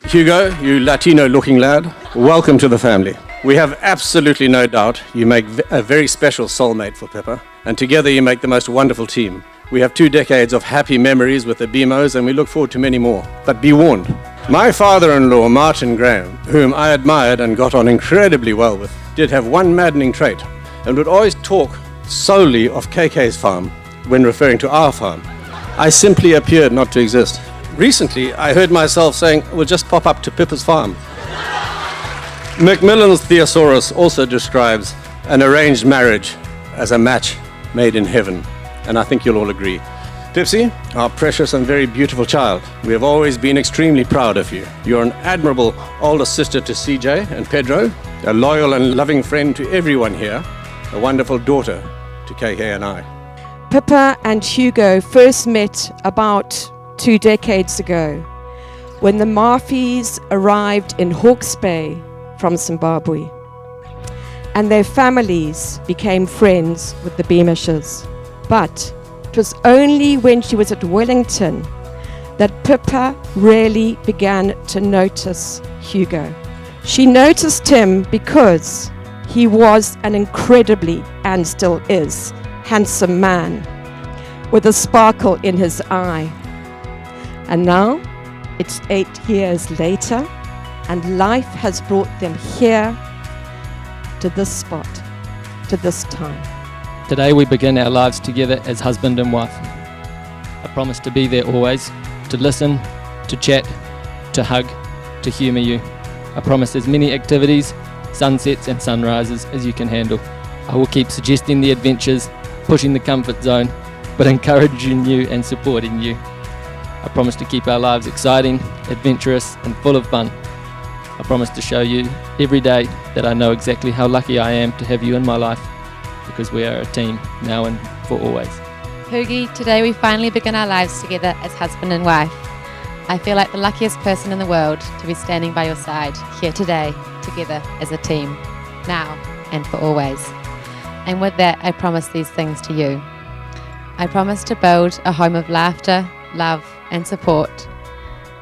Hugo, you Latino-looking lad, welcome to the family. We have absolutely no doubt you make a very special soulmate for Pippa, and together you make the most wonderful team. We have 2 decades of happy memories with the Bimos, and we look forward to many more. But be warned, my father-in-law, Martin Graham, whom I admired and got on incredibly well with, did have one maddening trait, and would always talk solely of KK's farm when referring to our farm. I simply appeared not to exist. Recently, I heard myself saying, we'll just pop up to Pippa's farm. Macmillan's Thesaurus also describes an arranged marriage as a match made in heaven, and I think you'll all agree. Pipsy, our precious and very beautiful child, we have always been extremely proud of you. You're an admirable older sister to CJ and Pedro, a loyal and loving friend to everyone here, a wonderful daughter to KK and I. Pippa and Hugo first met about 2 decades ago when the Murphys arrived in Hawke's Bay from Zimbabwe, and their families became friends with the Beamishes. But it was only when she was at Wellington that Pippa really began to notice Hugo. She noticed him because he was an incredibly, and still is, handsome man with a sparkle in his eye. And now, it's 8 years later, and life has brought them here to this spot, to this time. Today we begin our lives together as husband and wife. I promise to be there always, to listen, to chat, to hug, to humour you. I promise as many activities, sunsets and sunrises as you can handle. I will keep suggesting the adventures, pushing the comfort zone, but encouraging you and supporting you. I promise to keep our lives exciting, adventurous and full of fun. I promise to show you every day that I know exactly how lucky I am to have you in my life, because we are a team now and for always. Hoogie, today we finally begin our lives together as husband and wife. I feel like the luckiest person in the world to be standing by your side here today, together as a team, now and for always. And with that, I promise these things to you. I promise to build a home of laughter, love and support.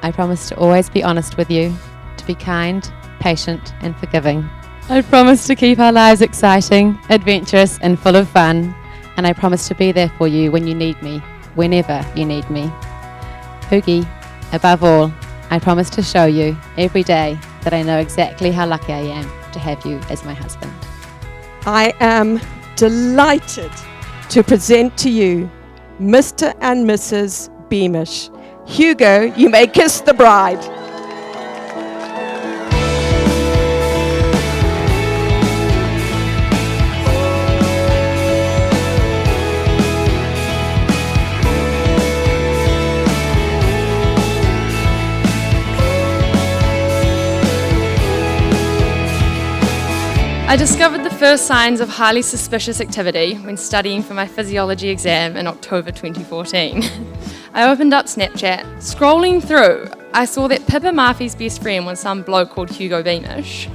I promise to always be honest with you, to be kind, patient and forgiving. I promise to keep our lives exciting, adventurous and full of fun. And I promise to be there for you when you need me, whenever you need me. Hoogie, above all, I promise to show you every day that I know exactly how lucky I am to have you as my husband. I am delighted to present to you Mr. and Mrs. Beamish. Hugo, you may kiss the bride. I discovered the first signs of highly suspicious activity when studying for my physiology exam in October 2014. I opened up Snapchat. Scrolling through, I saw that Pippa Murphy's best friend was some bloke called Hugo Beamish,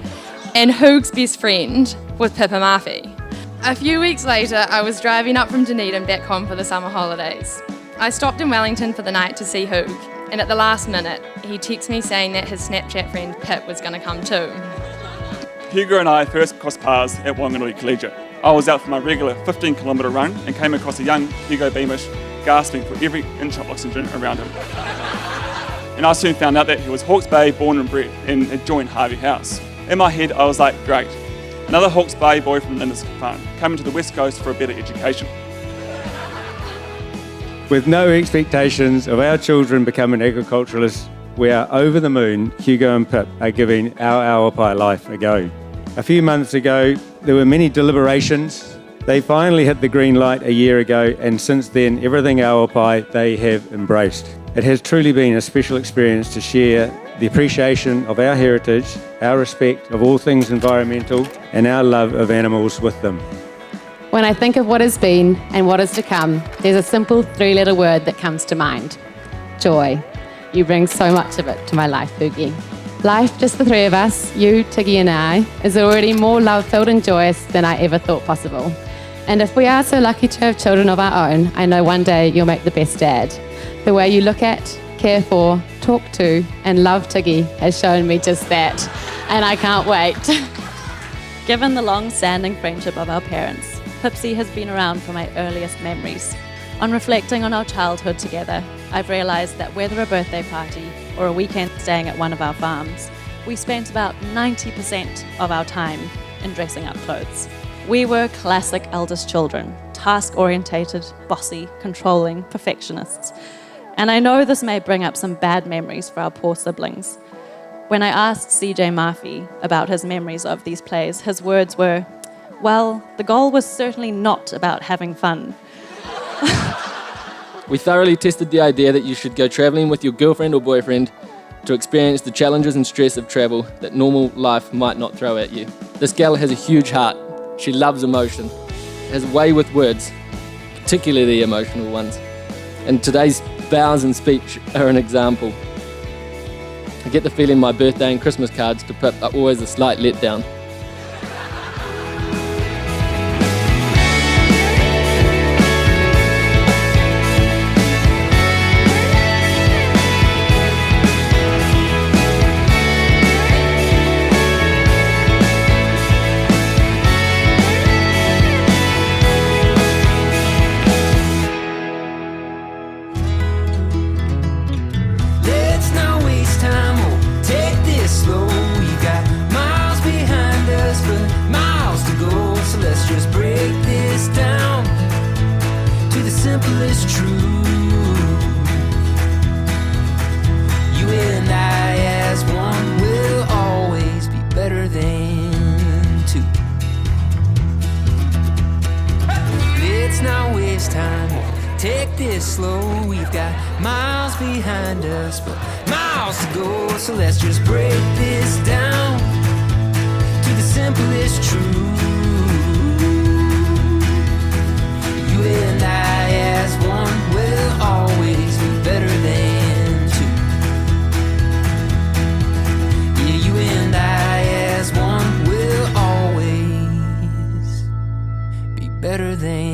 and Hoog's best friend was Pippa Murphy. A few weeks later, I was driving up from Dunedin back home for the summer holidays. I stopped in Wellington for the night to see Hoog, and at the last minute, he texted me saying that his Snapchat friend Pip was going to come too. Hugo and I first crossed paths at Wanganui Collegiate. I was out for my regular 15-kilometre run and came across a young Hugo Beamish gasping for every inch of oxygen around him. And I soon found out that he was Hawke's Bay born and bred and had joined Harvey House. In my head, I was like, great, another Hawke's Bay boy from Lindis Farm, coming to the West Coast for a better education. With no expectations of our children becoming agriculturalists, we are over the moon. Hugo and Pip are giving our Awapai life a go. A few months ago, there were many deliberations. They finally hit the green light a year ago, and since then, everything Awapai they have embraced. It has truly been a special experience to share the appreciation of our heritage, our respect of all things environmental, and our love of animals with them. When I think of what has been and what is to come, there's a simple 3-letter word that comes to mind: joy. You bring so much of it to my life, Hoogie. Life, just the three of us, you, Tiggy and I, is already more love-filled and joyous than I ever thought possible. And if we are so lucky to have children of our own, I know one day you'll make the best dad. The way you look at, care for, talk to, and love Tiggy has shown me just that, and I can't wait. Given the long-standing friendship of our parents, Pipsy has been around from my earliest memories. On reflecting on our childhood together, I've realised that whether a birthday party or a weekend staying at one of our farms, we spent about 90% of our time in dressing up clothes. We were classic eldest children, task-orientated, bossy, controlling perfectionists. And I know this may bring up some bad memories for our poor siblings. When I asked CJ Murphy about his memories of these plays, his words were, well, the goal was certainly not about having fun. We thoroughly tested the idea that you should go travelling with your girlfriend or boyfriend to experience the challenges and stress of travel that normal life might not throw at you. This gal has a huge heart. She loves emotion, has a way with words, particularly emotional ones. And today's vows and speech are an example. I get the feeling my birthday and Christmas cards to Pip are always a slight letdown. Simplest truth. You and I as one will always be better than two. Let's not waste time, take this slow. We've got miles behind us, but miles to go. So let's just break this down to the simplest truth. You and I as one will always be better than two. Yeah, you and I as one will always be better than